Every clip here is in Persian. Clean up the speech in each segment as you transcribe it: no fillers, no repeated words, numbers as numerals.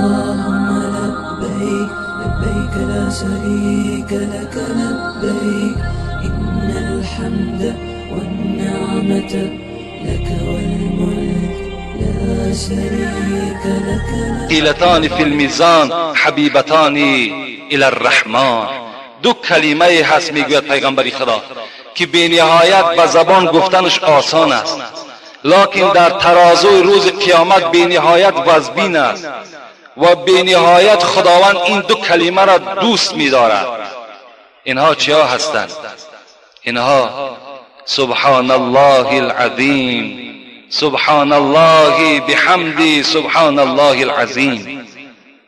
اللهم لبيك لبيك لا شريك لك لبيك إن الحمد والنعمة لك والملك لا شريك لك. قیلتان فی المیزان حبیبتان الی الرحمن. دو کلمه هست میگوید پیغمبری خدا که بی نهایت به زبان گفتنش آسان است، لکن در ترازوی روز قیامت بی نهایت وزبین است و بی نهایت خداوند این دو کلمه را دوست می‌دارد. اینها چیا هستند؟ اینها سبحان الله العظیم، سبحان الله بحمدی، سبحان الله العظیم.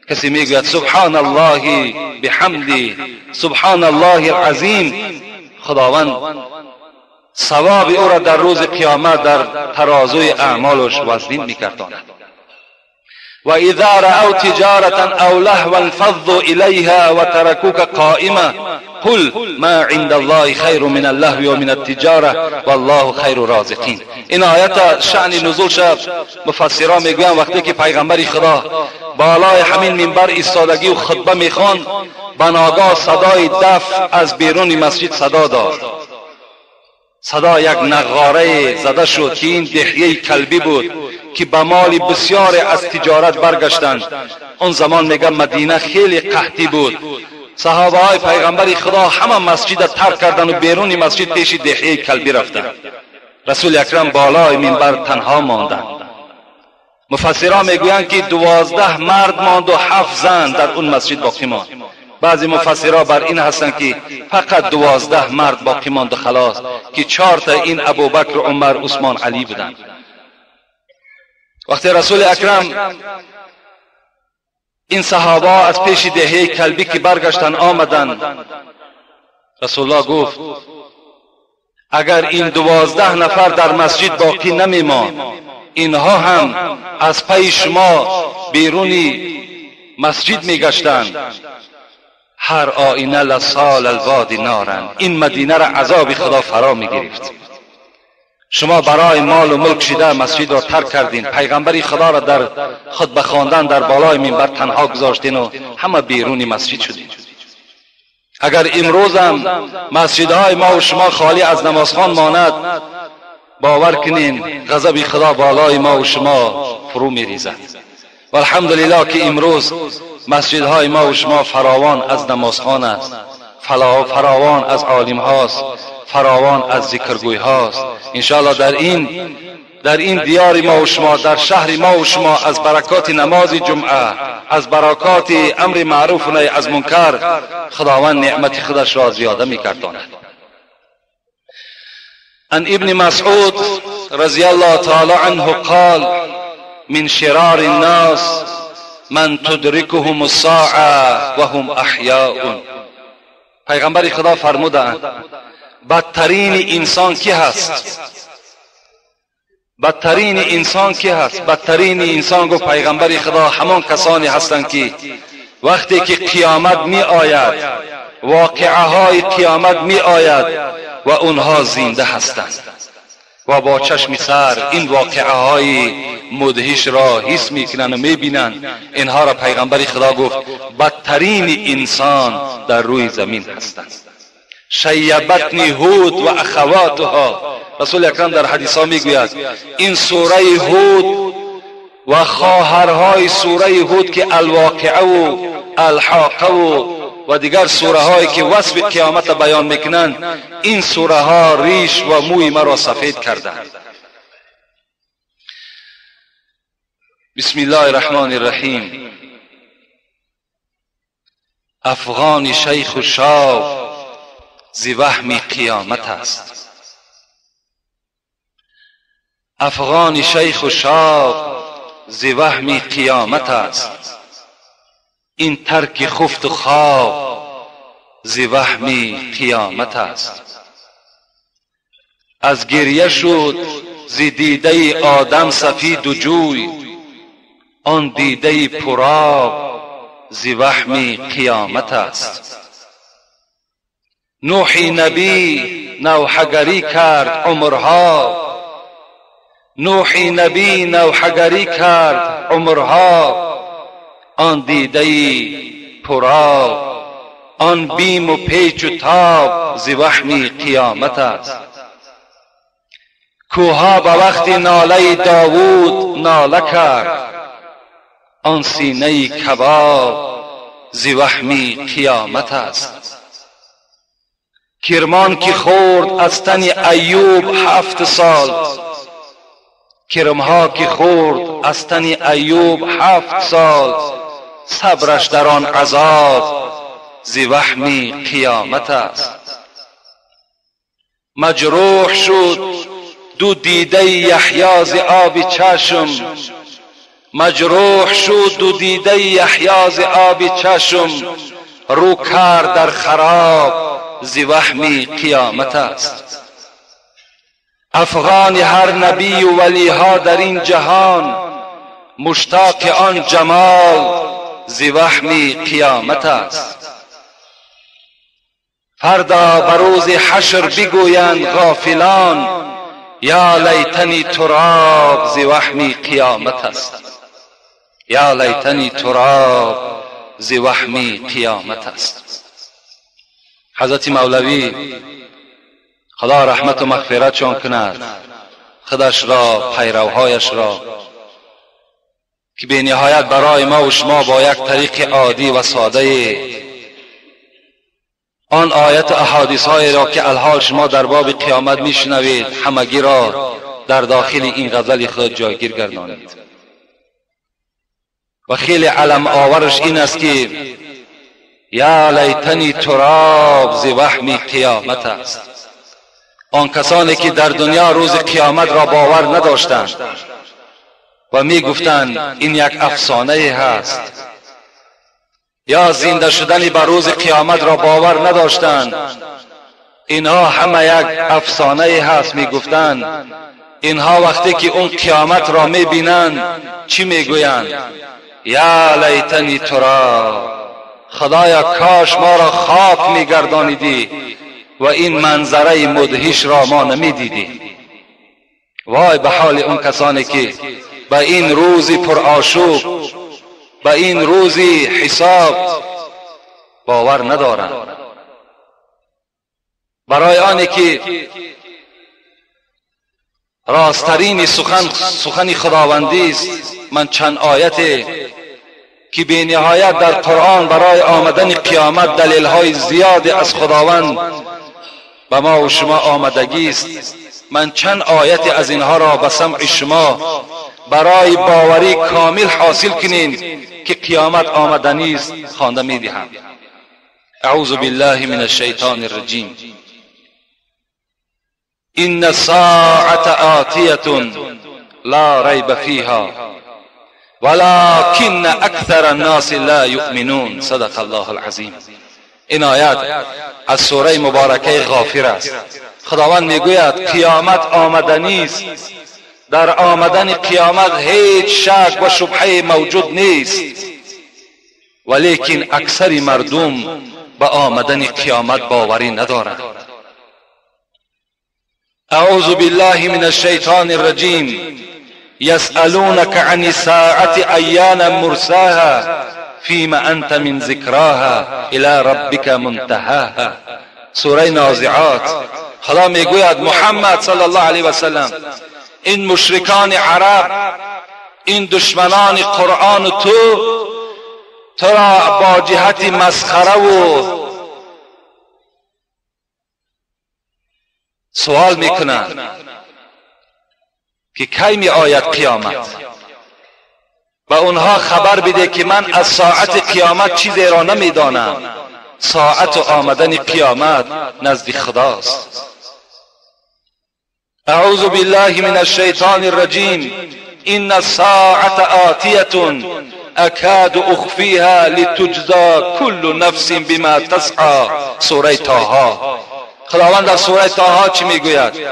کسی میگوید سبحان الله بحمدی، سبحان الله العظیم، خداوند ثواب او را در روز قیامت در ترازوی اعمالش وزن می‌گرداند. و اذا رأوا تجارة او لهوا انفضوا الیها و ترکوک قائما قل ما عند الله خیر من اللهو و من التجاره والله خیر الرازقین. این آیت شأن نزولش مفسران میگویند وقتی که پیغمبر خدا بالای همین منبر ایستادگی و خطبه میخواند، بناگاه صدای دف از بیرون مسجد صدا داد. صدا یک نغاره زده شد که این دحیه کلبی بود که به مال بسیار از تجارت برگشتند. اون زمان میگم مدینه خیلی قحطی بود. صحابه های پیغمبر خدا همه مسجد ترک کردن و بیرون مسجد پیش دحیه کلبی رفتند. رسول اکرم بالای منبر تنها ماندند. مفسران میگویند که 12 مرد ماند و 7 زن در اون مسجد باقی ماند. بعضی مفسرها بر این هستند که فقط 12 مرد باقی ماند و خلاص، که 4 تا این ابوبکر، عمر، عثمان، علی بودند. وقتی رسول اکرم این صحابه از پیش دهیه کلبی که برگشتن آمدند، رسول الله گفت اگر این 12 نفر در مسجد باقی نمیماند، اینها هم از پی شما بیرونی مسجد میگشتند، هر آینه لسال الوادی نارن، این مدینه را عذاب خدا فرا میگرفت. شما برای مال و ملک شده مسجد را ترک کردین، پیغمبری خدا را در خطبه خواندن در بالای منبر تنها گذاشتین و همه بیرونی مسجد شدین. اگر امروز هم مسجدهای ما و شما خالی از نمازخوان ماند، باور کنین غضب خدا بالای ما و شما فرو میریزد. و الحمدلله که امروز مسجدهای ما و شما فراوان از نمازخوان است، فراوان از عالم هاست، فراوان از ذکرگوی هاست. انشاءالله در این دیار ما و شما، در شهر ما و شما، از برکات نماز جمعه، از برکات امر معروف و نهی از منکر، خداوند نعمت خودش را زیاده می‌گرداند. ان ابن مسعود رضی الله تعالی عنه قال من شرار الناس من تدرکهم الساعه وهم احیاء. پیغمبر خدا فرمودند بدترین انسان کی هست؟ بدترین انسان کی هست؟ بدترین انسان، گفت پیغمبر خدا، همان کسانی هستند که وقتی که قیامت می آید، واقعه های قیامت می آید و اونها زنده هستند و با چشم سر این واقعه های مدهش را حس میکنن و میبینن. اینها را پیغمبر خدا گفت بدترین انسان در روی زمین هستند. شیبتنی هود و اخواتها. رسول اکرم در حدیث ها میگوید این سوره هود و خواهرهای سوره هود که الواقعه و الحاقه و دیگر سوره هایی که وصف قیامت بیان میکنند، این سوره ها ریش و موی مرا سفید کردند. بسم الله الرحمن الرحیم. افغان شیخ و شاب ز وهم قیامت است. افغان شیخ و شاب ز وهم قیامت است. این ترک خفت و خواب ز وهم قیامت است. از گریه شد ز دیده آدم سفید و جوی، آن دیده پرآب ز وهم قیامت است. نوح نبی نوحگری کرد عمرها، نوح نبی نوحگری کرد عمرها، آن دیده پرآب، آن بیم و پیچ و تاب ز وهمی قیامت است. کوها به وقت ناله داوود ناله کرد، آن سینه کباب ز وهمی قیامت است. کرمان که خورد از تن ایوب 7 سال، کرمها که خورد از تن ایوب 7 سال، صبرش در آن عذاب ز وهمی قیامت است. مجروح شد دو دیده یحیی ز آب چشم، مجروح شد دو دیده یحیی ز آب چشم، رو کرد در خراب ز وهمی قیامت است. افغان هر نبی و ولی ها در این جهان، مشتاق آن جمال ز وهمی قیامت است. فردا به روز حشر بگویند غافلان، یا لیتنی تراب ز وهمی قیامت است. یا لیتنی تراب ز وهمی قیامت است. حضرت مولوی خدا رحمت و مغفرتشان کند، خودش را، پیروهایش را، که به نهایت برای ما و شما با یک طریق عادی و ساده آن آیت احادیث های را که الحال شما در باب قیامت میشنوید همگی را در داخل این غزل خود جایگیر گردانید. و خیلی علم آورش این است که یا لیتنی تراب ز وهمی قیامت است. آن کسانی که در دنیا روز قیامت را باور نداشتند و می گفتند این یک افسانه هست، یا زنده شدن بر روز قیامت را باور نداشتند، اینها همه یک افسانه هست می گفتند، اینها وقتی که اون قیامت را می بینند چی می گویند؟ یا لیتنی تراب، خدایا کاش ما را خاک می گردانیدی و این منظره مدهش را ما نمی دیدیم. وای به حال اون کسانی که به این روزی پرآشوب، به این روزی حساب باور ندارند. برای آنی که راسترین سخن خداوندی است، من چند آیت که به نهایت در قرآن برای آمدن قیامت دلیل های زیاد از خداوند به ما و شما آمدگی است، من چند آیت از اینها را به سمع شما برای باوری کامل حاصل کنین که قیامت آمدنی است خوانده می‌دهم. اعوذ بالله من الشیطان الرجیم. ان الساعة آتیة لا ریب فیها ولكن اکثر الناس لا یؤمنون. صدق الله العظیم. این آیت از سوره مبارکه غافر است. خداوند میگوید قیامت آمدنی است، در آمدن قیامت هیچ شک و شبهه موجود نیست، ولیکن اکثر مردم به آمدن قیامت باوری ندارند. اعوذ بالله من الشیطان الرجیم. یسألونک عن الساعة ایان مرساها فیم انت من ذکراها الی ربک منتهاها. سوره نازعات. خدا میگوید محمد صلی الله علیه و سلم، این مشرکان عرب، این دشمنان قرآن تو را با جهت مسخره و سوال میکنند که کی می آید قیامت. و اونها خبر بده که من از ساعت قیامت چیزی را نمیدانم. ساعت آمدن قیامت نزد خداست. اعوذ بالله من الشیطان الرجیم. ان الساعة آتیة اکاد اخفیها لتجزا کل نفس بما تسعی. سوره طه. خداوند در سوره طه چی میگوید؟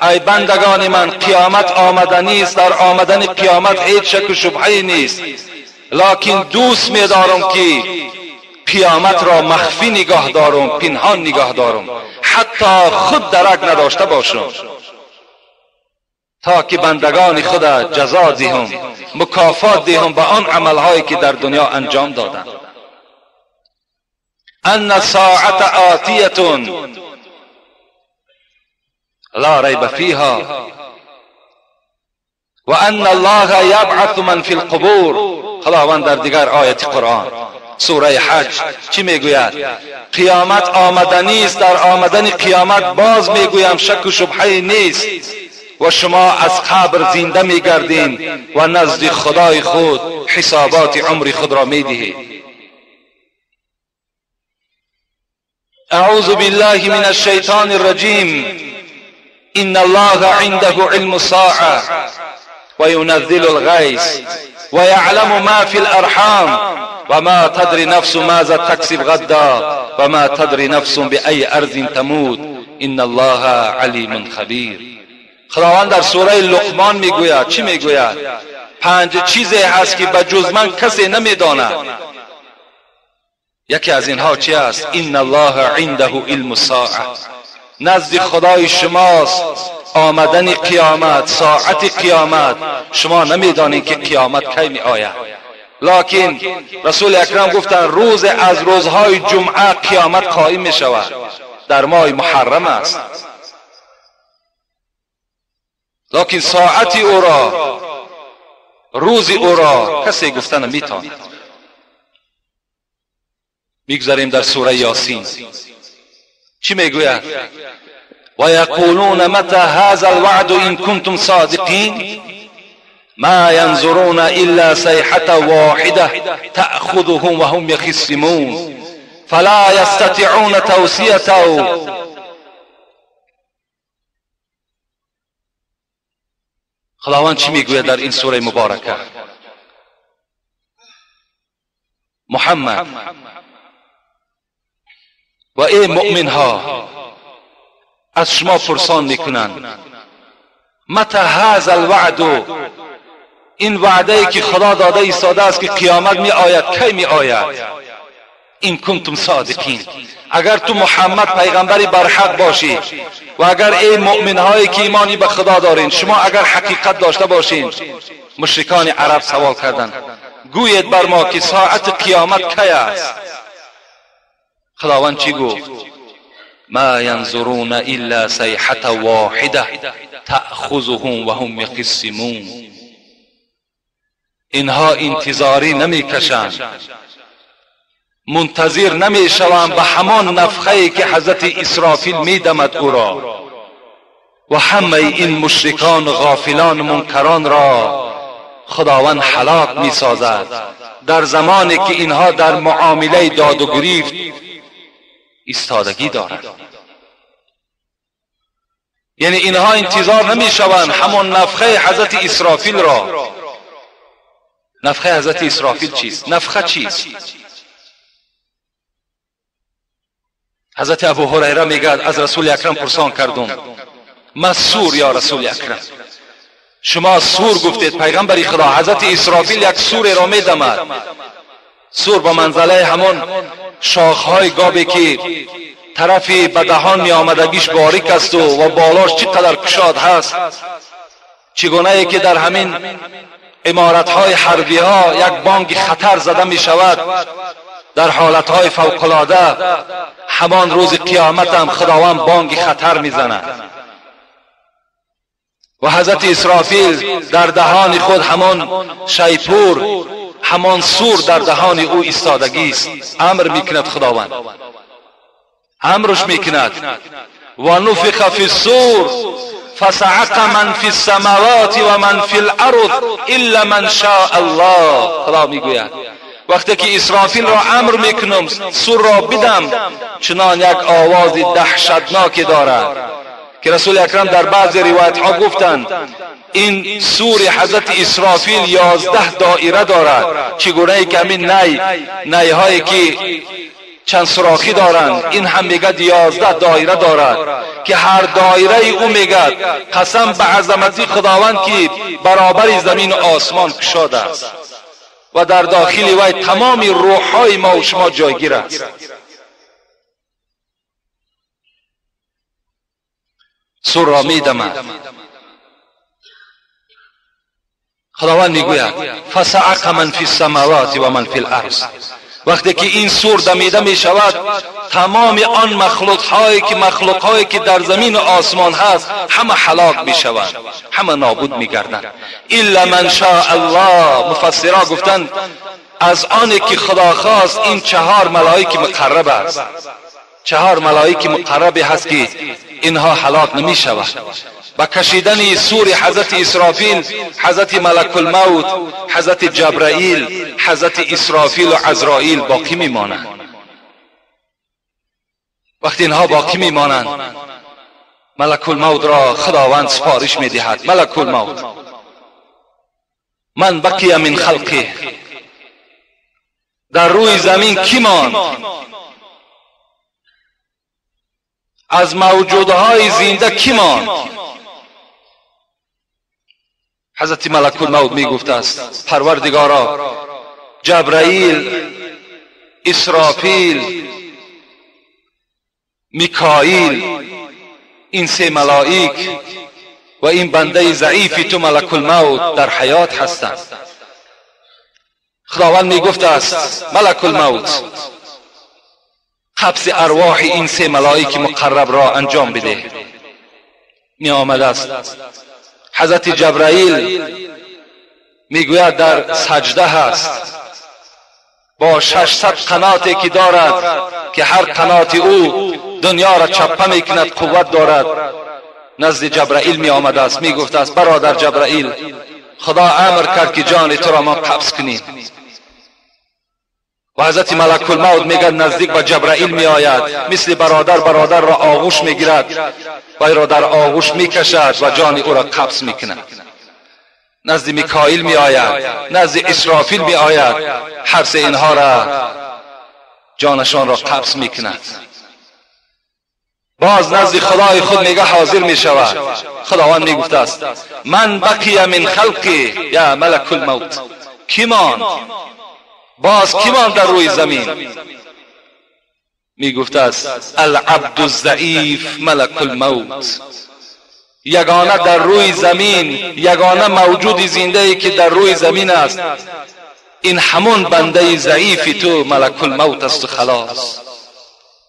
ای بندگان من، قیامت آمدنی است، در آمدن قیامت هیچ شک و شبهه نیست، لکن دوست می‌دارم که قیامت را مخفی نگاه دارم، پنهان نگاه دارم، حتی خود درک نداشته باشم. تا که بندگان خدا جزا دهم، مکافات دهم به آن عملهایی که در دنیا انجام دادند. ان الساعة آتیة لا ریب فیها و ان الله یبعث من فی القبور. خداوند در دیگر آیت قرآن سوره حج چی میگوید؟ قیامت آمدنی است، در آمدن قیامت باز میگویم شک و شبهه نیست و شما از قبر زنده میگردین و نزد خدای خود حسابات عمر خود را میدهید. اعوذ بالله من الشیطان الرجیم. ان الله عنده علم الساعة و ينزل الغیث و یعلم ما فی الارحام و ما تدری نفس ماذا تکسب غدا و ما تدری نفس بأی ارض تموت ان الله علیم خبیر. خداوند در سوره لقمان میگوید چی میگوید؟ 5 چیزی هست که بجز من کسی نمیداند. یکی از اینها چی است؟ ان الله عنده علم الساعة. نزد خدای شماست آمدن قیامت، ساعت قیامت. شما نمیدانید که قیامت کی می آید، لکن رسول اکرم گفتند روز از روزهای جمعه قیامت قائم می شود، در ماه محرم است. لکن ساعت او را، روز او را کسی گفتن نمیتواند. میگذاریم در سوره یاسین چی میگوید؟ و یقولون متى هذا الوعد ان کنتم صادقین ما ينظرون الا صیحة واحده تأخذهم وهم يخصمون فلا يستطيعون توصیة. خداوند چی میگوید در این سوره مبارکه؟ محمد و ای مؤمن ها از شما پرسان میکنند متى هذا الوعد، این وعده ای که خدا داده ایستاده است که قیامت می آید، کی می آید؟ این کنتم صادقین، اگر تو محمد پیغمبری برحق باشی و اگر ای مؤمن هایی که ایمانی به خدا دارین شما اگر حقیقت داشته باشین. مشرکان عرب سوال کردند گوید بر ما که ساعت قیامت کی است؟ خداوند چی گفت؟ ما ینظرون الا صیحة واحده تأخذهم وهم یخصمون. اینها انتظاری نمیکشند، منتظر نمیشوند به همان نفخه‌ای که حضرت اسرافیل میدمد او را و همه این مشرکان غافلان منکران را خداوند هلاک میسازد در زمانی که اینها در معامله داد و گریفت ایستادگی دارند. یعنی اینها انتظار نمیشوند همان نفخه حضرت اسرافیل را. نفخه حضرت اسرافیل چیست؟ نفخه چیست؟ حضرت ابو هریره میگه از رسول اکرم پرسان کردم ما سور یا رسول اکرم، شما سور گفتید پیغمبری خدا. حضرت اسرافیل یک سور را میدمد. سور به منزله همون شاخهای گابی که طرفی به دهان می آمدگیش باریک است و بالاش چقدر کشاد هست، چگونه ای که در همین عمارتهای حربی ها یک بانگ خطر زده می شود در حالتهای فوق‌العاده، همان روز قیامت هم خداوند بانگ خطر می زند و حضرت اسرافیل در دهان خود همان شیپور، همان سور در دهان او ایستادگی است. امر میکند خداوند، امرش میکند و نفخ فی الصور فصعق من فی السماوات و من فی الارض الا من شاء الله. خدا میگوید وقتی که اسرافیل را امر میکنم سور را بدم، چنان یک آواز دهشتناکی دارد که رسول اکرم در بعض روایت ها گفتند این سور حضرت اسرافیل 11 دایره دارد، چگونه ای که همین نی هایی که چند سوراخی دارند این هم میگه 11 دایره دارد که هر دایره او میگه قسم به عظمتی خداوند که برابر زمین و آسمان گشاده است و در داخل وی تمام روح های ما و شما جایگیر است. سور را میدمد خداوند میگوید فصعق من فی السماوات و من فی الارض. وقتی که این سور دمیده می شود، تمام آن مخلوق هایی که در زمین و آسمان هست همه هلاک می شوند، همه نابود می گردند. الا من شاء الله. مفسرها گفتند از آنی که خدا خواست این 4 ملائک مقرب است، 4 ملائک مقرب هست که اینها هلاک نمی شود. با کشیدن سور حضرت اسرافیل، حضرت ملک الموت، حضرت جبرائیل، حضرت اسرافیل و عزرائیل باقی میمانند. وقتی اینها باقی میمانند، ملک الموت را خداوند سپارش میدهد: ملک الموت، من بقی من خلقه، در روی زمین کی ماند از موجودهای زنده؟ کی ماند؟ حضرت ملک الموت می گفته است: پروردگارا، جبرائیل، اسرافیل، میکائیل، این 3 ملائک و این بنده ضعیف تو ملک الموت در حیات هستند. خداوند می گفته است: ملک الموت، قبض ارواح این 3 ملائک مقرب را انجام بده. می آمده است. حضرت جبرائیل میگوید در سجده هست، با 600 قناتی که دارد که هر قنات او دنیا را چپه میکند، قوت دارد. نزد جبرائیل می آمده است، می گفته است: برادر جبرائیل، خدا امر کرد که جان تو را ما قبض کنیم. و حضرت ملک الموت میگه نزدیک به جبرائیل می آید، مثل برادر را آغوش میگیرد، وی را در آغوش میکشد و جان او را قبض میکند. نزد میکائیل می آید، نزد اسرافیل می آید، هر 3 اینها را جانشان را قبض میکند. باز نزد خدای خود میگه حاضر می شود. خداوند می گفته است: من بقی من خلقی یا ملک الموت، کی ماند؟ باز کی ماند در روی زمین؟ می گفته است: العبد الضعیف ملک الموت. یگانه در روی زمین، یگانه موجود زنده ای که در روی زمین است، این همون بنده ضعیف تو ملک الموت است و خلاص.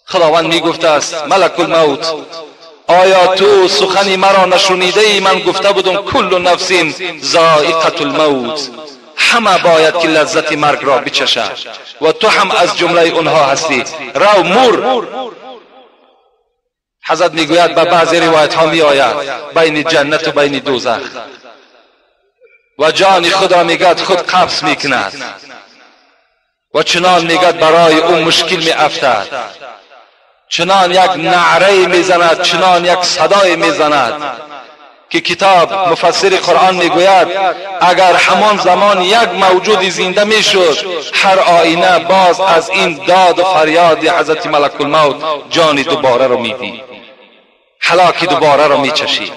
خداوند می گفته است: ملک الموت، آیا تو سخنی مرا نشنیده ای؟ من گفته بودم کل نفس ذائقة الموت، همه باید که لذت مرگ را بچشد و تو هم از جمله اونها هستی. رو مر. حضرت میگوید به بعضی روایت ها می آید بین جنت و بین دوزخ و جان خود را میگد خود قبض میکند و چنان میگد برای او مشکل می افتد، چنان یک نعره میزند، چنان یک صدای میزند که کتاب مفسر قرآن میگوید اگر همان زمان یک موجود زنده میشد، هر آینه باز از این داد و فریاد حضرت ملک الموت جان دوباره رو میدید، هلاکی دوباره رو میچشید.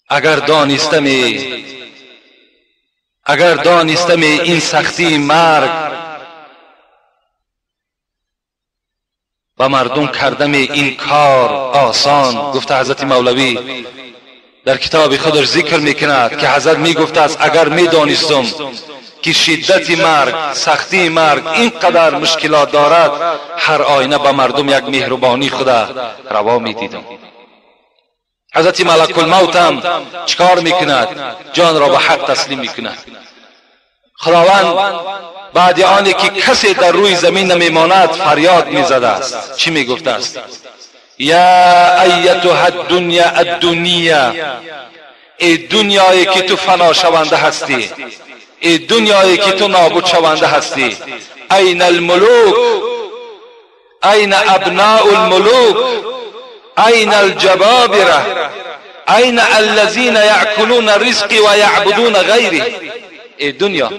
اگر دانستم این سختی مرگ و مردم کردم این کار آسان. گفته حضرت مولوی در کتاب خودش ذکر میکند که حضرت میگفته است اگر میدانستم که شدت مرگ، سختی مرگ اینقدر مشکلات دارد، هر آینه به مردم یک مهربانی خدا روا میدیدم. حضرت ملک الموت هم چکار میکند؟ جان را به حق تسلیم میکند. خداوند بعد آنی که کسی در روی زمین نمیماند فریاد میزده است. چی میگفته است؟ یا ایتها الدنیا، ای دنیایی که تو فنا شونده هستی، ای دنیایی که تو نابود شونده هستی، این الملوک، این ابناء الملوک، این الجبابره، این الذین یأکلون الرزق و یعبدون غیره. ای دنیا،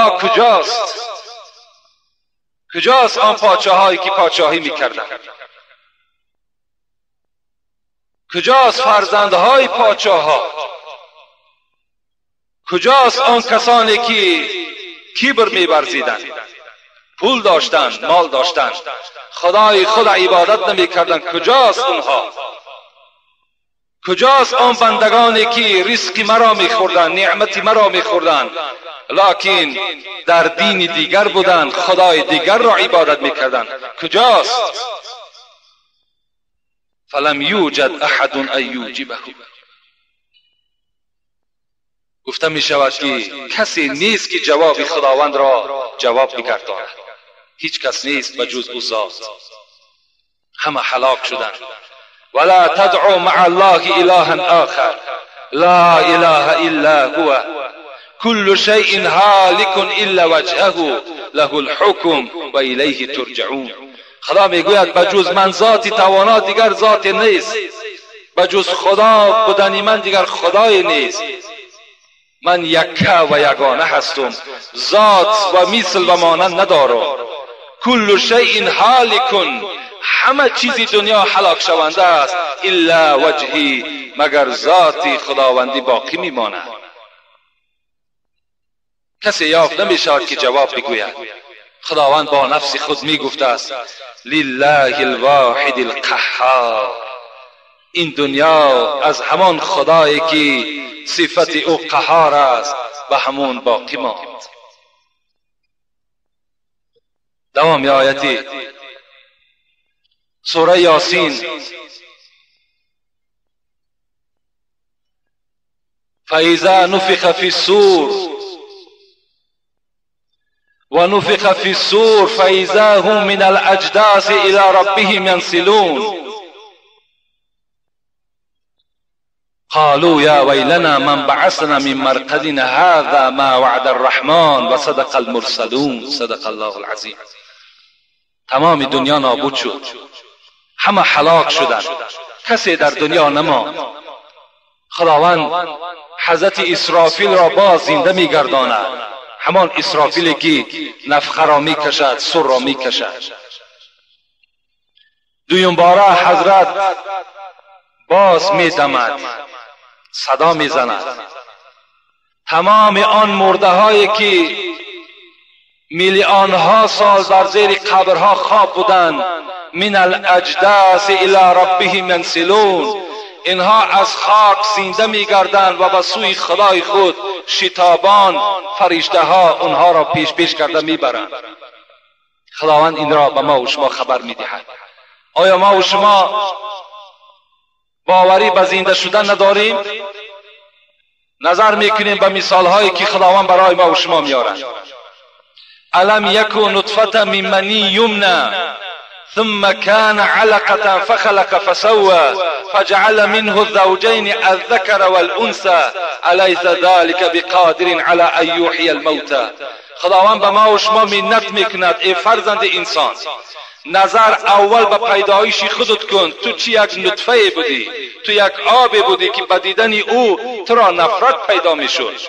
ها کجاست؟ کجاست آن پادشاهایی که پادشاهی میکردند؟ کجاست فرزندهای پادشاهها؟ کجاست آن کسانی که کبر می‌ورزیدند، پول داشتند، مال داشتند، خدای خود عبادت نمی‌کردند؟ کجاست اونها؟ کجاست آن بندگانی که رزق مرا می‌خوردند، نعمت مرا می‌خوردند، لکن در دین دیگر بودند، خدای دیگر را عبادت می‌کردند؟ کجاست؟ فلم یوجد احد ان یوجبه. گفته می شود که کسی نیست که جواب خداوند را جواب بگرداند. هیچ کس نیست بجز او ذات. همه هلاک شدند. ولا تدعو مع الله الها آخر لا اله الا هو كل شيء هالك الا وجهه له الحكم و الیه ترجعون. خدا میگوید بجز من ذاتی توانا دیگر ذات نیست، بجز خدا بودن من دیگر خدای نیست. من یکه و یگانه هستم، ذات و مثل و مانند ندارم. کل شیء هالک، همه چیزی دنیا هلاک شونده است، الا وجهی، مگر ذاتی خداوندی باقی میماند. کسی یافت نمیشود که جواب بگوید. خداوند با نفس خود میگفته است لله الواحد القهار. این دنیا از همان خدایی که صفت او قهار است و همون باقی ماند. دوام آیتی سوره یاسین: فاذا نفخ فی الصور ونفخ في الصور فإذا هم من الأجداث إلى ربهم ينسلون قالوا يا ويلنا من بعثنا من مرقدنا هذا ما وعد الرحمن وصدق المرسلون. صدق الله العظیم. تمام دنیا نابود شد، همه هلاک شدند، کسی در دنیا نماند. خداوند حضرت اسرافیل را باز زنده می‌گرداند، همان اسرافیلی که نفخه را میکشد، سر را میکشد. دویم باره حضرت باز میدمد، صدا میزند. تمام آن مرده هایی که میلیون ها سال در زیر قبرها خواب بودند، من الاجداث الی ربهم ینسلون، اینها از خاک زنده میگردند و به سوی خدای خود شتابان فرشته ها اونها را پیش کرده میبرند. خداوند این را به ما و شما خبر میدهد. آیا ما و شما باوری به زنده شدن نداریم؟ نظر میکنیم به مثال هایی که خداوند برای ما و شما میارد. الم یکن نطفه من منی یمنی ثم كان علقة فخلق فسوى فجعل منه الزوجين الذكر والأنثى أليس ذلك بقادر على أن يحيي الموتى. خداوند به ما و شما منت میکند ای فرزند انسان، نظر اول به پیدایش خودت کن. تو چی یک نطفه بودی، تو یک آب بودی که به دیدن او تو را نفرت پیدا میشد.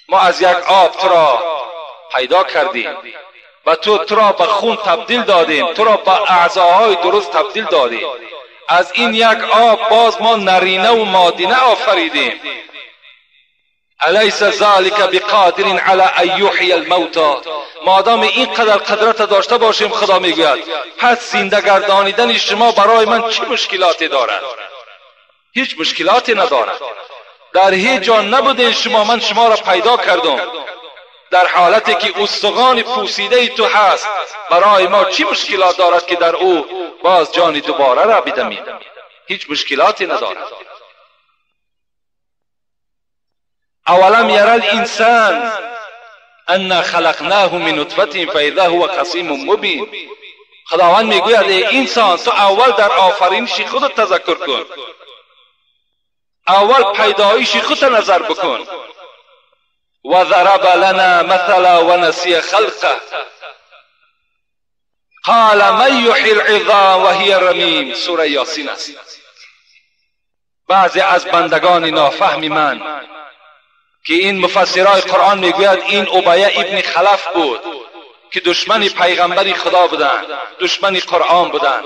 ما از یک آب تو را پیدا کردیم و تو را به خون تبدیل دادیم، تو را به اعضاهای درست تبدیل دادیم. از این یک آب باز ما نرینه و مادینه آفریدیم. الیس ذلک بقادر علی ان یحیی الموتى. مادام اینقدر قدرت داشته باشیم، خدا میگوید پس زنده گردانیدن شما برای من چه مشکلاتی دارد؟ هیچ مشکلاتی ندارد. در هیچ جا نبودین شما، من شما را پیدا کردم. در حالتی که استخوان پوسیده تو هست، برای ما چی مشکلات دارد که در او باز جان دوباره را بدمیم؟ هیچ مشکلاتی ندارد. اولم یرى الانسان انا خلقناه من نطفه فاذا هو خصیم مبین. خداوند میگوید ای انسان، تو اول در آفرینش خودت تذکر کن، اول پیدایش خودت نظر بکن. و ضرب لنا مثلا و نسی خلقه قال من یحیی العظام و هی رمیم. سوره یاسین است. بعضی از بندگان نافهم من که این مفسرای قرآن میگوید این ابیه ابن خلف بود که دشمن پیغمبری خدا بودند، دشمن قرآن بودند.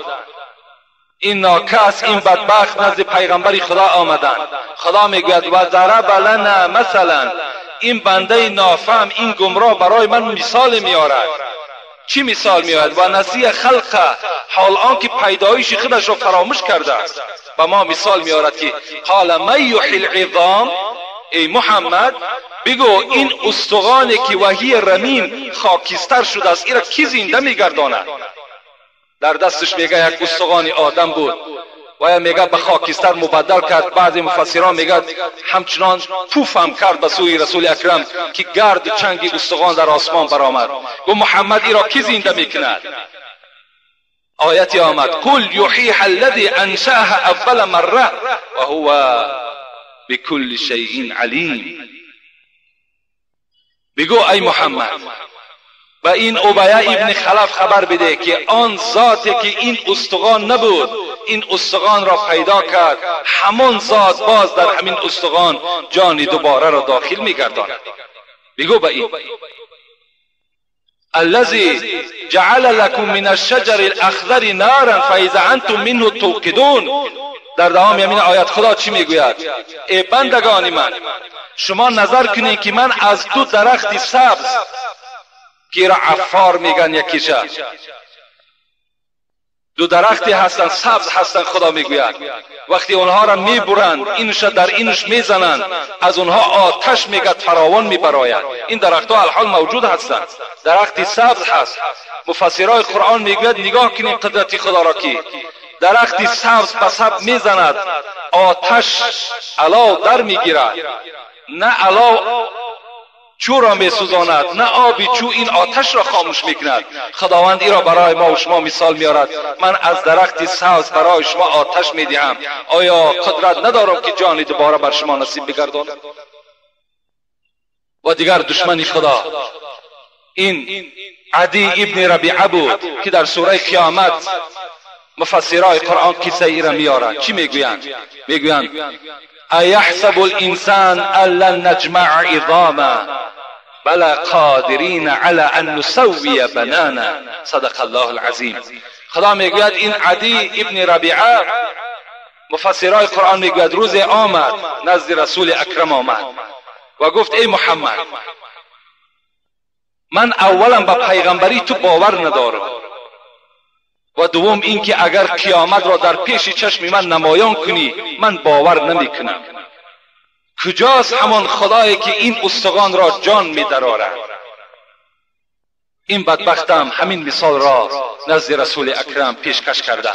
این ناکس، این بدبخت نزد پیغمبری خدا آمدند. خدا میگوید و ضرب لنا مثلا، این بنده نافهم، این گمراه برای من مثال میارد. چی مثال میارد؟ و نسی خلقه، حال آنکه پیدایش خودش را فراموش کرده است. و ما مثال میارد که قال من یحیی العظام، ای محمد بگو این استخوانی که وحی رمیم خاکستر شده است ایرا کی زنده میگرداند؟ در دستش میگه یک استخوان آدم بود و یا میگه به خاکستر مبدل کرد. بعضی مفسران میگه همچنان پوف هم کرد به سوی رسول اکرم که گرد چنگی استخوان در آسمان برآمد. گفت محمد ایرا کی زنده میکند؟ آیتی آمد قل یحییها الذی انشأها اول مره و هو بكل شیء علیم. بگو ای محمد و این ابیه ابن خلف خبر بده که آن ذاتی که این استخوان نبود این استخوان را پیدا کرد، همان ذات باز در همین استخوان جان دوباره را داخل میگرداند. بگو به این الذی جعل لكم من الشجر الاخضر نارا فاذا انتم منه توقدون. در دوام همین آیت خدا چی میگوید؟ ای بندگان من، شما نظر کنید که من از دو درخت سبز که را عفار میگن یکیشه، دو درختی هستن سبز هستن، خدا میگوید وقتی اونها را میبرند اینش در اینش میزنند از اونها آتش میگه فراوان میبراید. این درختها الحال موجود هستند، درختی سبز هست. مفسرای قرآن میگوید نگاه کنید قدرت خدا را که درختی سبز به سبز میزند، آتش علاو در میگیرد، نه علاو چو را میسوزاند نه آبی چو این آتش را خاموش میکند. خداوند ای را برای ما و شما مثال میارد من از درخت سبز برای شما آتش میدهم، آیا قدرت ندارم که جان دوباره بر شما نصیب بگردانم؟ و دیگر دشمن خدا این عدی ابن ربیعه بود که در سوره قیامت مفسرای قرآن قصه ای را میارند. چی میگویند؟ میگویند ایحسب الانسان ان لن نجمع عظامه بل قادرین علی ان نسوی بنانه. صدق الله العظیم. خدا میگوید این عدی ابن ربیعه، مفسرای قرآن میگوید روز آمد نزد رسول اکرم آمد و گفت ای محمد من اولا به پیغمبری تو باور ندارم و دوم اینکه اگر قیامت را در پیش چشم من نمایان کنی من باور نمیکنم. کجاست همان خدایی که این استخوان را جان میدرارد؟ این بدبختم همین مثال را نزد رسول اکرم پیشکش کرده.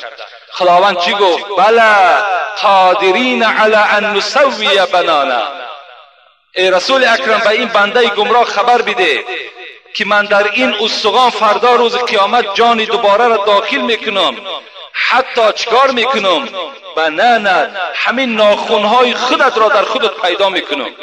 خداوند چی گفت؟ بله قادرین علی ان نسوی بنانه. ای رسول اکرم به این بنده گمراه خبر بده که من در این استخوان فردا روز قیامت جان دوباره را داخل میکنم. حتی چکار میکنم؟ بنانه، همین ناخونهای خودت را در خودت پیدا میکنم.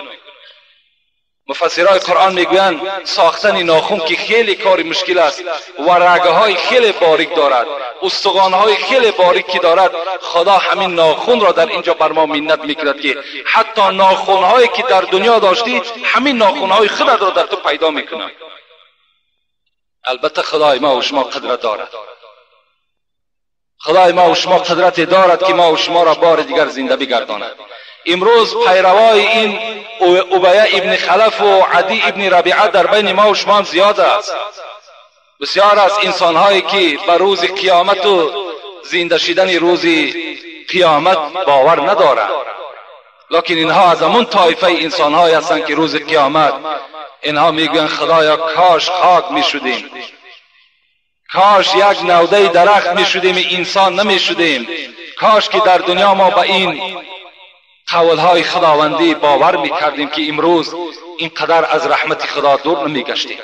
مفسرای قرآن میگویند ساختن ناخون که خیلی کار مشکل است و رگه های خیلی باریک دارد، استخوان های خیلی باریکی دارد. خدا همین ناخون را در اینجا بر ما منت میکند که حتی ناخون هایی که در دنیا داشتی همین ناخون های خودت را در تو پیدا میکنم. البته خدای ما و شما قدرت دارد، خدای ما و شما قدرت دارد که ما و شما را بار دیگر زنده بگرداند. امروز پیروای این ابیه ابن خلف و عدی ابن ربیعه در بین ما و شما زیاد است. بسیار از انسان هایی که به روز قیامت و زنده شدن روز قیامت باور ندارند، لکن اینها از همون طایفه انسان هایی هستند که روز قیامت اینها میگویند خدایا کاش خاک میشدیم، کاش یک نوده درخت میشدیم انسان نمیشدیم، کاش که در دنیا ما به این قولهای خداوندی باور میکردیم که امروز اینقدر از رحمت خدا دور نمیگشتیم.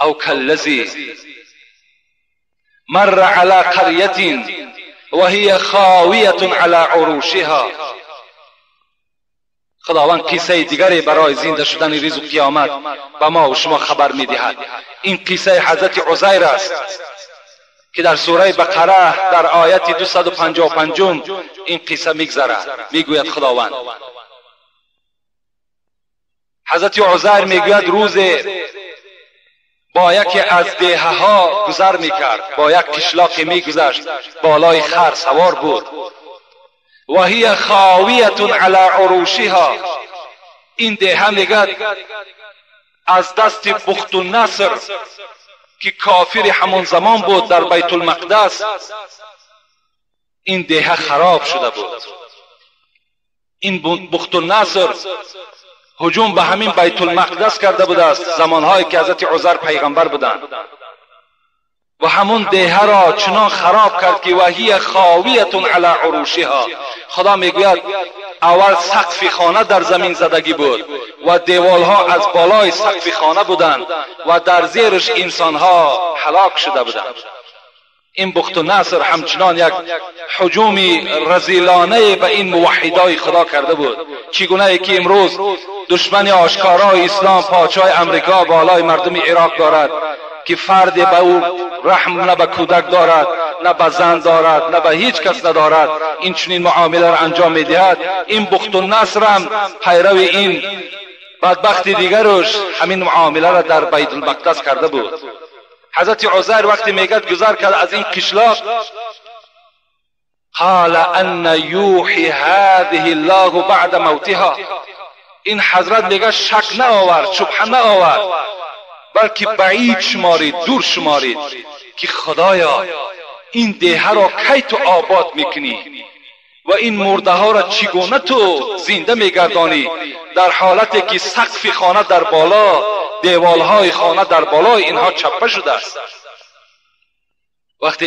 او کالذی مر علی قریة وهي خاویة علی عروشها. خداوند قصه دیگری برای زنده شدن روز قیامت به ما و شما خبر میدهد. این قصه حضرت عزیر است که در سوره بقره در آیت 255 این قصه میگذرد. میگوید خداوند حضرت عزیر میگوید روز با یکی از دیهه ها گذر میکرد، با یک قشلاق میگذشت، بالای خر سوار بود. و هی خاویه علی عروشها، این دیهه میگد از دست بخت النصر که کافر همون زمان بود در بیت المقدس، این دیهه خراب شده بود. این بخت النصر هجوم به همین بیت المقدس کرده بود است زمانهایی که حضرت عزیر پیغمبر بودند و همون دیهه را چنان خراب کرد که وهی خاویه علی عروشها. خدا میگوید اول سقف خانه در زمین زدگی بود و دیوالها از بالای سقف خانه بودند و در زیرش انسانها هلاک شده بودند. این بخت النصر همچنان یک هجومی رذیلانه به این موحدای خدا کرده بود. چگونه که امروز دشمن آشکارای اسلام پادشاه امریکا بالای مردم عراق دارد که فرد به او رحم نه به کودک دارد، نه به زن دارد، نه به هیچ کس ندارد، این چنین معامله را انجام میدهد. این بخت النصر هم پیرو این بدبخت دیگرش همین معامله را در بیت المقدس کرده بود. حضرت عزیر وقتی میگد گذر کرد از این قشلاق، قال ان یوحی هذه الله بعد موتها، این حضرت میگه شک نه آورد، شبهه نه آورد، بلکه بعید شمارید، دور شمارید که خدایا این دیه را کی تو آباد میکنی و این مرده ها را چگونه تو زنده میگردانی، در حالتی که سقف خانه در بالا، دیوالهای خانه در بالای اینها چپه شده است. وقتی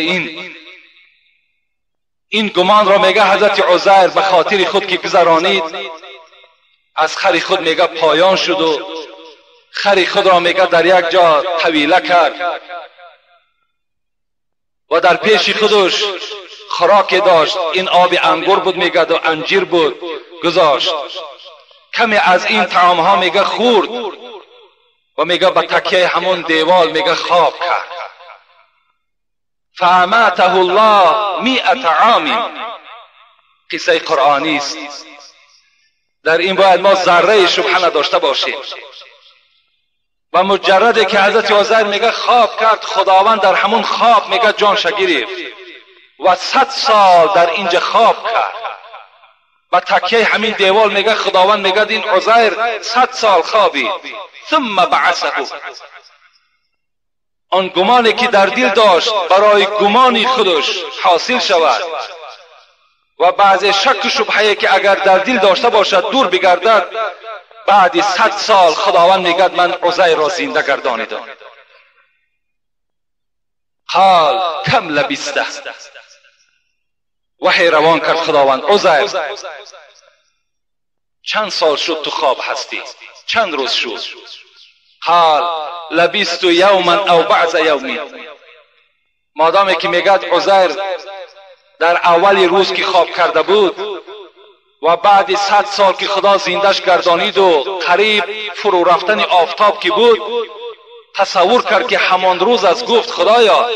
این گمان را میگه حضرت عزیر به خاطر خود که گذرانید، از خر خود میگه پایان شد و خر خود را میگه در یک جا طویله کرد و در پیش خودش خوراک داشت. این آب انگور بود میگه و انجیر بود، گذاشت. کمی از این طعام ها میگه خورد و میگه به تکیه همون دیوال میگه خواب کرد. فاماته الله 100 عام، قصه قرآنی است. در این باید ما ذره شبهه نداشته باشیم. و مجرد که حضرت عزیر میگه خواب کرد، خداوند در همون خواب میگه جانش گرفت و 100 سال در اینجا خواب کرد. و تکیه همین دیوال میگه خداوند میگه این عزیر 100 سال خوابید. ثم بعثه، آن گمانی که در دل داشت برای گمانی خودش حاصل شود و بعض شک و شبهه که اگر در دل داشته باشد دور بگردد. بعد 100 سال خداوند میگد من عزیر را زنده گردانیدم. قال کم لبسته، وحی روان کرد خداوند عزیر چند سال شد تو خواب هستی، چند روز شد؟ قال لبست یوما او بعض یوم، مادامی که میگد عزیر در اولی روز که خواب کرده بود و بعد 100 سال که خدا زندش گردانید و قریب فرو رفتن آفتاب که بود، تصور کرد که همان روز از گفت خدایا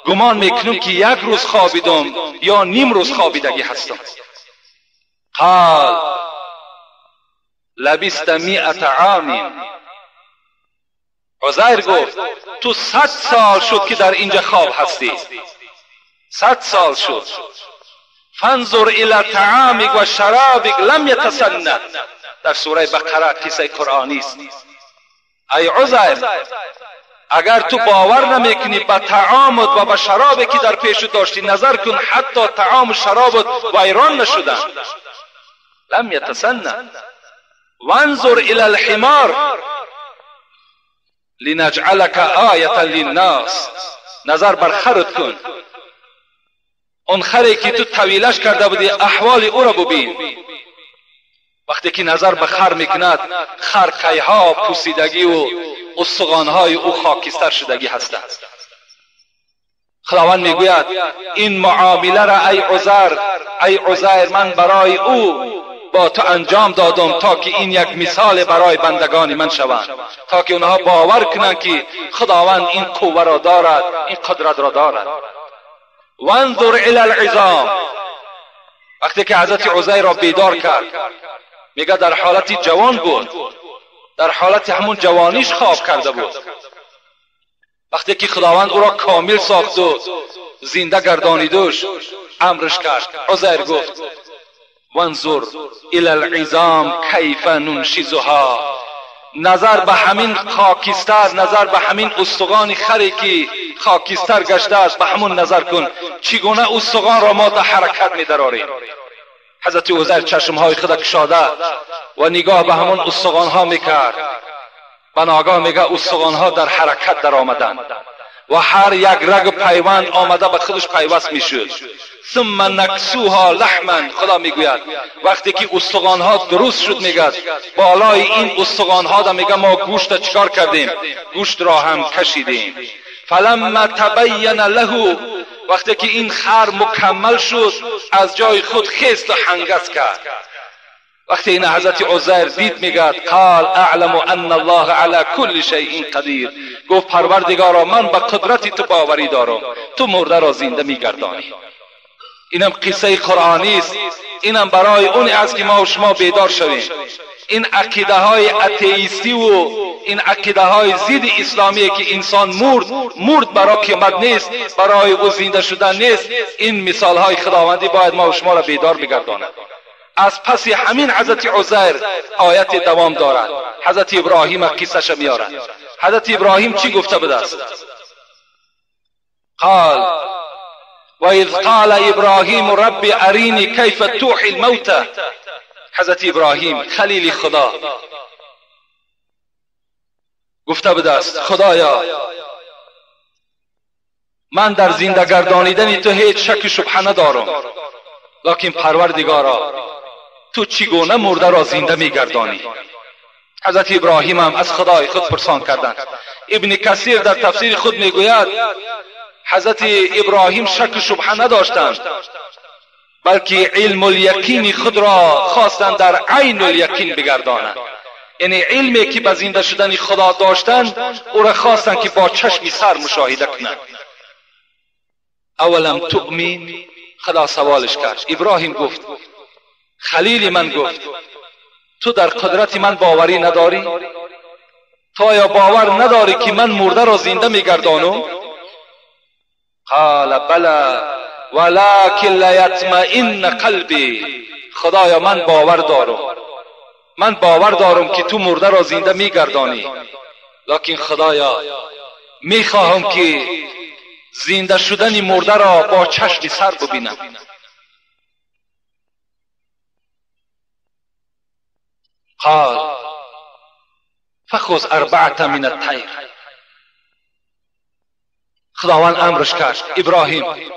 گمان میکنم که یک روز خوابیدم یا نیم روز خوابیدگی هستم. قال لبست 100 عام، عزیر گفت تو 100 سال شد که در اینجا خواب هستی، 100 سال شد. فانظر الى طعامك و شرابك لم يتسنى، در سوره بقره قصه قرآنی است. ای عزیر اگر تو باور نمیکنی به طعامت و به شرابی که در پیش داشتی، نظر کن حتی طعام و شرابت ویران نشدن. لم يتسنى. وانظر الى الحمار لنجعلك آیة للناس، نظر بر خرت کن، اون خری که تو طویلش کرده بودی احوال او را ببین. وقتی که نظر به خر میکند، خر کیها پوسیدگی و استخوانهای او خاکستر شدگی هستند. خداوند میگوید این معامله را ای عزیر من برای او با تو انجام دادم تا که این یک مثال برای بندگان من شوند، تا که اونها باور کنند که خداوند این قوه را دارد، این قدرت را دارد. وانظر الی العظام. وقتی که حضرت عزیر را بیدار کرد، میگه در حالتی جوان بود، در حالت همون جوانیش خواب کرده بود. وقتی که خداوند او را کامل ساخت و زنده گردانیدش، امرش کرد. عزیر گفت وانظر الی العظام کیف ننشزها. نظر به همین خاکستر، نظر به همین استخوان خری که خاکستر گشته است، به همون نظر کن چگونه استخوان را ما در حرکت می‌دراریم. حضرت عزیر چشمهای خود کشاده و نگاه به همون استخوان‌ها میکرد. و ناگاه میگه استخوان‌ها در حرکت در آمدند و هر یک رگ پیوند آمده به خودش پیوست میشد. ثم نکسوها لحما. خدا میگوید وقتی که استخوان‌ها درست شد، میگه بالای این استخوان‌ها دا میگه ما گوشت چکار کردیم؟ گوشت را هم کشیدیم. فلما تبین له. وقتی که این خر مکمل شد، از جای خود خیست و هنگس کرد. وقتی این حضرت عزیر دید، میگه قال اعلم ان الله علی کل شیء قدیر. گفت پروردگارا من به قدرت تو باوری دارم، تو مرده را زنده میگردانی. اینم قصه قرآنی است. اینم برای اون است که ما و شما بیدار شویم. این عقیده های اتئیستی و این عقیده های ضد اسلامی که انسان مرد برای قیامت نیست، برای او زنده شدن نیست، این مثال های خداوندی باید ما و شما را بیدار بگرداند. از پس همین حضرت عزیر آیت دوام دارد. حضرت ابراهیم قصهش میارد. حضرت ابراهیم چی گفته بود است؟ قال و اذ قال ابراهیم رب ارینی کیف تحیی الموتى. حضرت ابراهیم خلیل خدا گفته بود است خدایا من در زنده گردانیدن تو هیچ شک و شبهه ندارم، لکن پروردگارا تو چگونه مرده را زنده میگردانی؟ حضرت ابراهیم هم از خدای خود پرسان کردند. ابن کثیر در تفسیر خود میگوید حضرت ابراهیم شک و شبهه نداشتند، بلکه علم الیقین خود را خواستند در عین الیقین بگردانند. یعنی علمی که به زنده شدن خدا داشتند او را خواستند که با چشم سر مشاهده کنند. اولم تؤمن؟ خدا سوالش کرد. ابراهیم گفت خلیل من گفت تو در قدرت من باوری نداری؟ تو آیا باور نداری که من مرده را زنده میگردانم؟ قال بلی ولکن لیطمئن قلبی. خدایا من باور دارم که تو مرده را زنده میگردانی، لکن خدایا میخواهم که زنده شدن مرده را با چشم سر ببینم. قال فخذ اربعة من الطیر. خداوند امرش کرد ابراهیم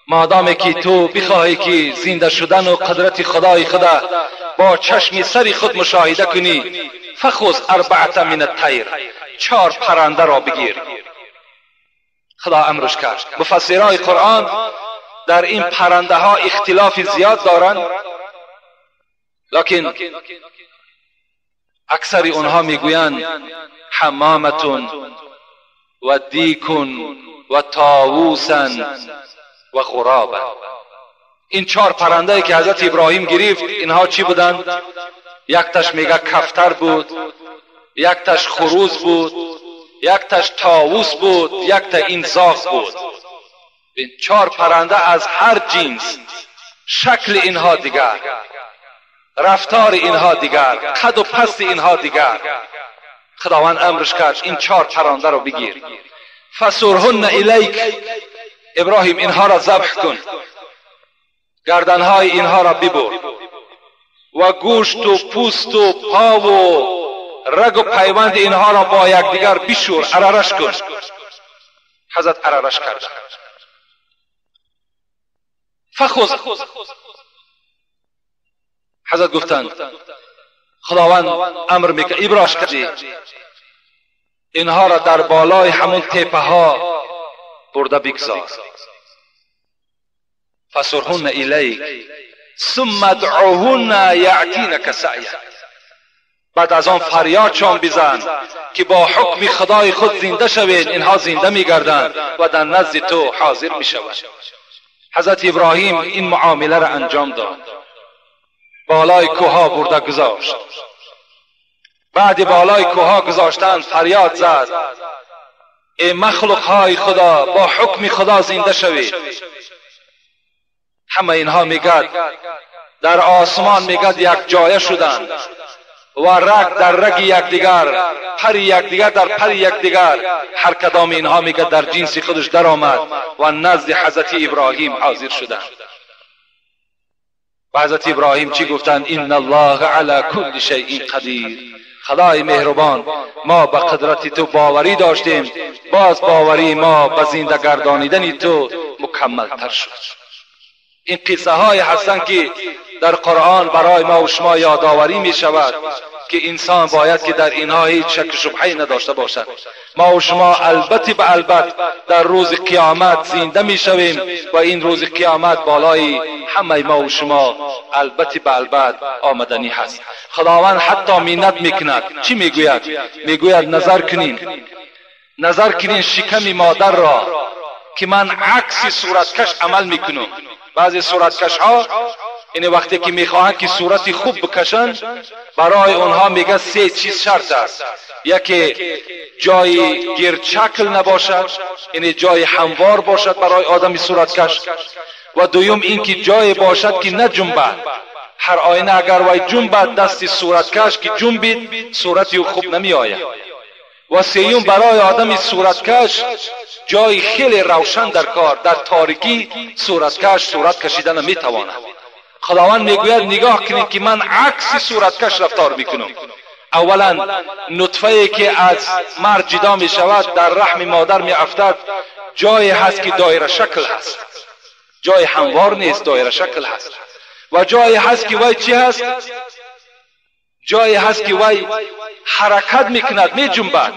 مادامی که تو بخواهی که زنده شدن و قدرت خدای خدا با چشم سر خود مشاهده کنی، فخذ اربعة من الطیر، 4 پرنده را بگیر. خدا امرش کرد. مفسرای قرآن در این پرنده ها اختلاف زیاد دارند، لکن اکثر اونها میگویند حمامتون و دیکن و طاووسن و غرابه. این 4 پرنده که حضرت ابراهیم گرفت اینها چی بودند؟ یک تاش میگه کفتر بود، یک تاش خروس بود، یک تاش طاووس بود، یک تا انزاغ بود. این 4 پرنده از هر جنس، شکل اینها دیگر، رفتار اینها دیگر، قد و پست اینها دیگر. خداوند امرش کرد این 4 پرنده رو بگیر. فسرهن الیک. ابراهیم اینها را ذبح کن، گردنهای اینها را ببر و گوشت و پوست و پا و رگ و پیوند اینها را با یکدیگر بشور، عررش کن. حضرت عررش کرد. فخذ. حضرت گفتند خداوند امر میکنه ابراش کردی اینها را در بالای همون تپه ها برده بگذار. فسرهن الیک ثم ادعوهن یأتینک سعیا. بعد از آن فریادشان بزن که با حکم خدای خود زنده شوید. اینها زنده میگردند و در نزد تو حاضر میشوند. حضرت ابراهیم این معامله را انجام داد، بالای کوها برده گذاشت. بعد بالای کوها گذاشتن فریاد زد ای مخلوق های خدا، با حکم خدا زنده شوید. همه اینها میگد در آسمان میگد یک جایه شدند و رگ در رگ یکدیگر، پر یکدیگر در پر یکدیگر، هر کدام اینها میگد در جنس خودش در آمد و نزد حضرت ابراهیم حاضر شدند. و حضرت ابراهیم چی گفتند؟ ان الله علی کل شیء قدیر. خدای مهربان، ما به قدرت تو باوری داشتیم، باز باوری ما به زنده گردانیدن تو مکمل تر شد. این قصه های هستند که در قرآن برای ما و شما یادآوری می شود که انسان باید که در اینها هیچ شک و شبهه‌ای نداشته باشد. ما و شما البته به البته در روز قیامت زنده می شویم و این روز قیامت بالای همه ما و شما البته به البته آمدنی هست. خداوند حتی منت میکند. چی میگوید؟ میگوید نظر کنین شکم مادر را که من عکس صورتکش عمل میکنم. بعضی صورتکش ها این وقتی که میخواهند که صورتی خوب بکشن، برای اونها میگه 3 چیز شرط است. یکی جای گردشکل نباشد، یعنی جای هموار باشد برای آدمی صورتکش، و دوم اینکه جای باشد که نه جنبد. هر آینه اگر وای جنبد دست صورتکش که جنبید صورتی خوب نمی آید. و سیوم برای آدمی صورتکش جای خیلی روشن در کار، در تاریکی صورتکش صورت کشیدن نمی تواند. خداوند میگوید نگاه کنید که من عکس صورتکش رفتار میکنم. اولا نطفه که از مرد جدا می شود در رحم مادر می افتد، جای هست که دایره شکل هست، جای هموار نیست، دایره شکل هست. و جای هست که وای چی هست؟ جای هست که وای حرکت میکند، می جنبد.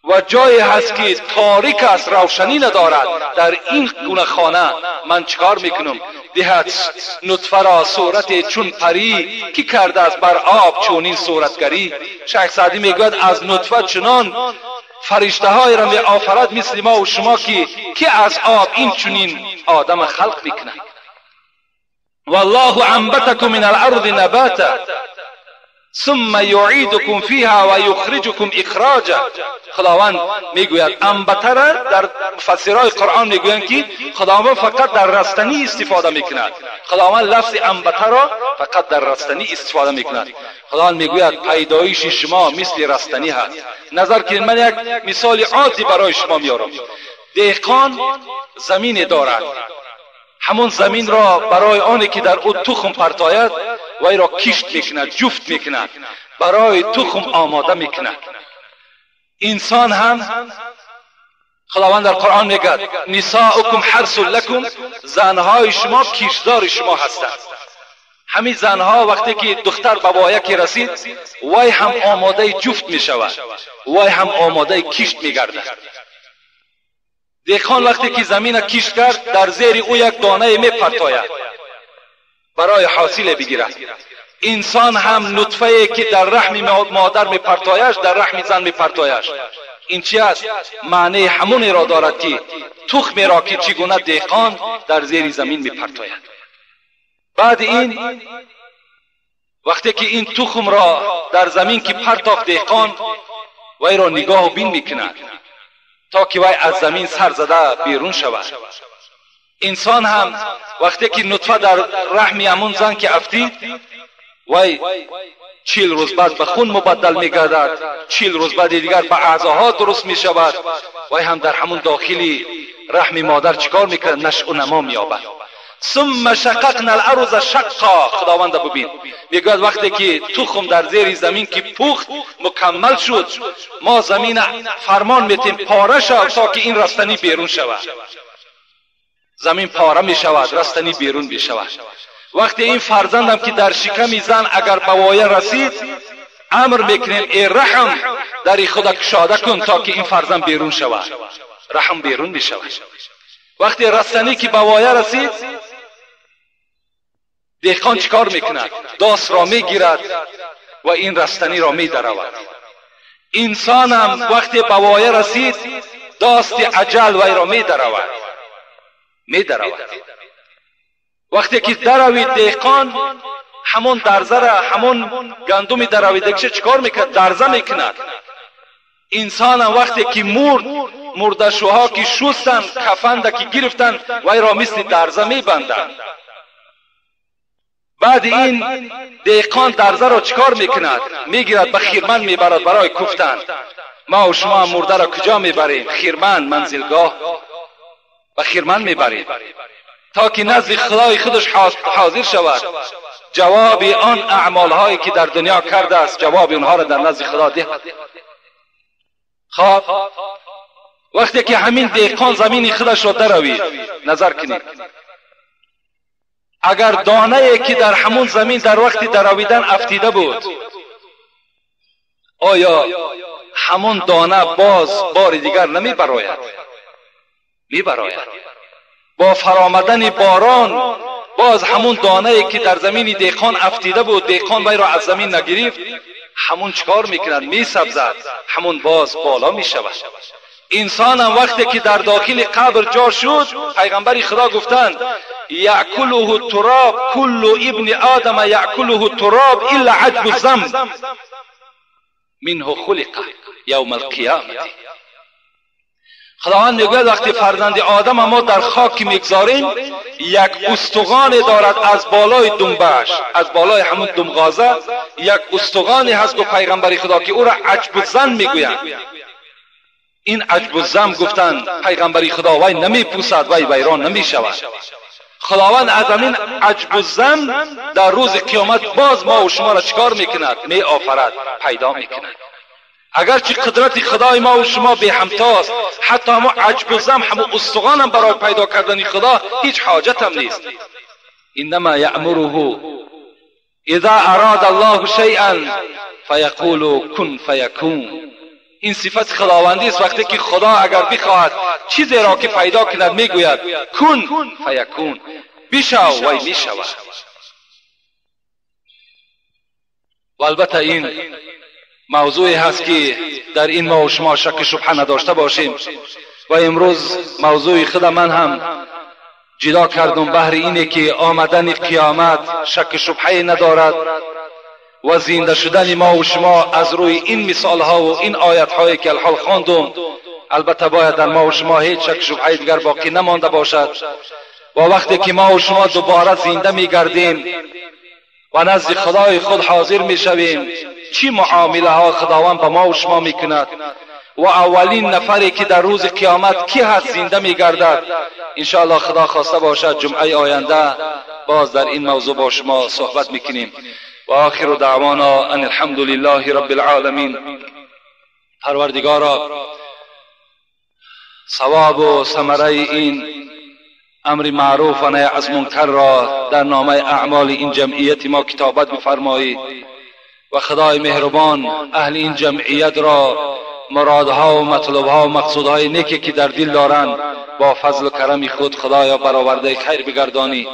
و جای هست که تاریک است، روشنی ندارد. در این گونه خانه من چکار میکنم؟ دهد نطفه را صورت چون پری که کرده است بر آب چونین صورتگری. شیخ سعدی میگوید از نطفه چنان فرشته های را می آفرد مثل ما و شما که از آب این چونین آدم خلق میکنه. والله انبتکم من الارض نباتا ثم یعیدکم فیها و یخرجکم اخراجا. خداوند میگوید انبته را در مفسرای قرآن میگویند که خداوند فقط در رستنی استفاده میکند. خداوند لفظ انبته را فقط در رستنی استفاده میکند. خداوند میگوید پیدایش شما مثل رستنی هست. نظر کنید، من یک مثال عادی برای شما میارم. دهقان زمین دارد، همون زمین را برای آنی که در او تخم پرتاید وی را کشت میکند، جفت میکند، برای تخم آماده میکند. انسان هم خداوند در قرآن میگه نساؤکم حرث لکم، زنهای شما کشتزار شما هستند. همین زنها وقتی که دختر به وایه رسید وی هم آماده جفت میشود، وی هم آماده کشت میگردد. دهقان وقتی که زمین کشت کرد در زیر او یک دانه میپرتاید برای حاصل بگیرد. انسان هم نطفه که در رحم مادر میپرتایش در رحم زن میپرتایش. این چی است؟ معنی همون را دارد که تخم را که چگونه دهقان در زیر زمین میپرتاید. بعد این وقتی که این تخم را در زمین که پرتافت دهقان وی را نگاه و بین میکند تا که وی از زمین سر زده بیرون شود. انسان هم وقتی که نطفه در رحم همون زن که افتید وی 40 روز بعد به خون مبدل میگردد، 40 روز بعد دیگر به اعضاها درست میشود. وی هم در همون داخلی رحم مادر چیکار میکند؟ نشأ و نما مییابد. ثم شققنا الارض شقا. خداوند ببین میگوید وقتی که تخم در زیر زمین که پخت مکمل شد، ما زمین فرمان میتیم پاره شود تا که این رستنی بیرون شود. زمین پاره میشود، رستنی بیرون میشود. وقتی این فرزندم که در شکم زن اگر به وایه رسید امر میکنیم ای رحم در خدا کشاده کن تا که این فرزند بیرون شود. رحم بیرون میشود. وقتی رستنی که به وایه رسید دهقان چیکار میکند؟ داس را میگیرد و این رستنی را میدرود. انسان هم وقتی به وایه رسید داست اجل وی را میدرود. می درود. وقتی که دروید دهقان همون درزه را، همون گندم درویدگیش چیکار میکرد؟ درزه میکند. انسان وقتی که مردشوها که شستن، کفن که گرفتن، وی را مثل درزه میبندند. بعد این دهقان درزه را چیکار میکند؟ میگیرد به خیرمن میبرد برای کوفتن. ما و شما مرده را کجا میبریم؟ خیرمن، منزلگاه. به خیرمن میبریم تا که نزد خدای خودش حاضر شود، جواب آن اعمال هایی که در دنیا کرده است جواب اونها را در نزد خدا دهد. خب وقتی که همین دهقان زمین خودش را دروید، نظر کنید اگر دانه که در همون زمین در وقت درویدن افتیده بود، آیا همون دانه باز بار دیگر نمی براید؟ می براید. با فرآمدن باران باز همون دانه که در زمین دهقان افتیده بود، دهقان وی را از زمین نگرفت، همون چکار میکند؟ می سبزد، همون باز بالا می شود. انسان هم وقتی که در داخل قبر جا شد، پیغمبر خدا گفتند یأکله التراب، کل ابن آدم یأکله التراب الا عجب الذنب منه خلق یوم القیامه. خداوند میگوید وقتی فرزند آدم ما در خاک میگذاریم، یک استخوان دارد از بالای دنبش، از بالای همون دمغازه یک استخوانی هست که پیغمبر خدا که او را عجب الظن میگویند. این عجب الظن گفتند پیغمبر خدا وی نمیپوسد، وی ویران نمیشود. خداوند از این عجب الظن در روز قیامت باز ما و شما را چیکار میکند؟ می آفرد، پیدا میکند. اگرچه قدرت خدای ما و شما به همتاست، حتی همون عجب الظن، همون استخوان هم برای پیدا کردن خدا هیچ حاجت هم نیست. انما یأمره اذا اراد الله شیئا فیقول کن فیکون. این صفت خداوندی است. وقتی که خدا اگر بخواهد چیزی را که پیدا کند میگوید کن فیکون، بشو وی میشود. و البته این موضوعی هست که در این ما و شما شک شبهه نداشته باشیم. و امروز موضوع خود من هم جدا کردم بهر اینه که آمدن قیامت شک شبهه ندارد و زنده شدن ما و شما از روی این مثال ها و این آیت هایی که الحال خواندم، البته باید در ما و شما هیچ شک شبهه دیگر باقی نمانده باشد. و وقتی که ما و شما دوباره زنده میگردیم و نزد خدای خود حاضر میشویم، چی معامله ها خداوند با ما و شما میکند و اولین نفری که در روز قیامت کی هست زنده میگردد، انشاءالله خدا خواسته باشد جمعه آینده باز در این موضوع با شما صحبت میکنیم. و آخر دعوانا ان الحمد لله رب العالمین. پروردگارا ثواب و ثمره این امر معروف و نهی از منکر را در نامه اعمال این جمعیت ما کتابت بفرمایی و خدای مهربان اهل این جمعیت را مرادها و مطلبها و مقصودهای نیکی که در دل دارند با فضل و کرم خود خدایا برآورده خیر بگردانی.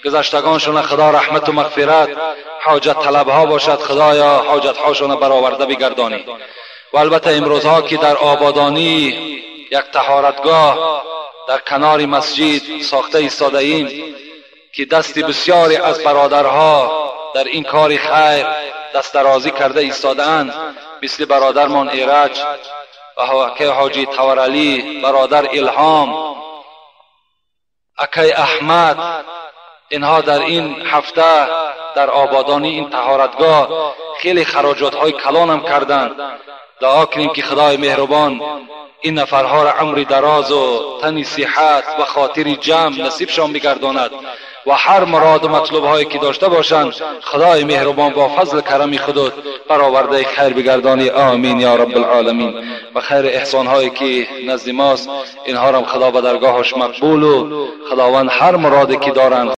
گذشتگانشون خدا رحمت و مغفرت، حاجت طلبها باشد خدایا حاجت هاشون برآورده بگردانی. و البته امروزها که در آبادانی یک طهارتگاه در کنار مسجد ساخته ایستاده ایم که دست بسیاری از برادرها در این کار خیر دست درازی کرده ایستاده‌اند، مثل برادرمان ایرج و اکی حاجی تورعلی، برادر الهام، اکی احمد. اینها در این هفته در آبادانی این طهارتگاه خیلی خراجات های کلان هم کردند. دعا کنیم که خدای مهربان این نفرها را عمر دراز و تن صحت و خاطر جمع نصیبشان بگرداند و هر مراد و مطلوب هایی که داشته باشند خدای مهربان با فضل کرم خود برآورده خیر بگردانی. آمین یا رب العالمین. و خیر احسان هایی که نزد ماست اینها را خدا به درگاهش مقبول و خداوند هر مرادی که دارند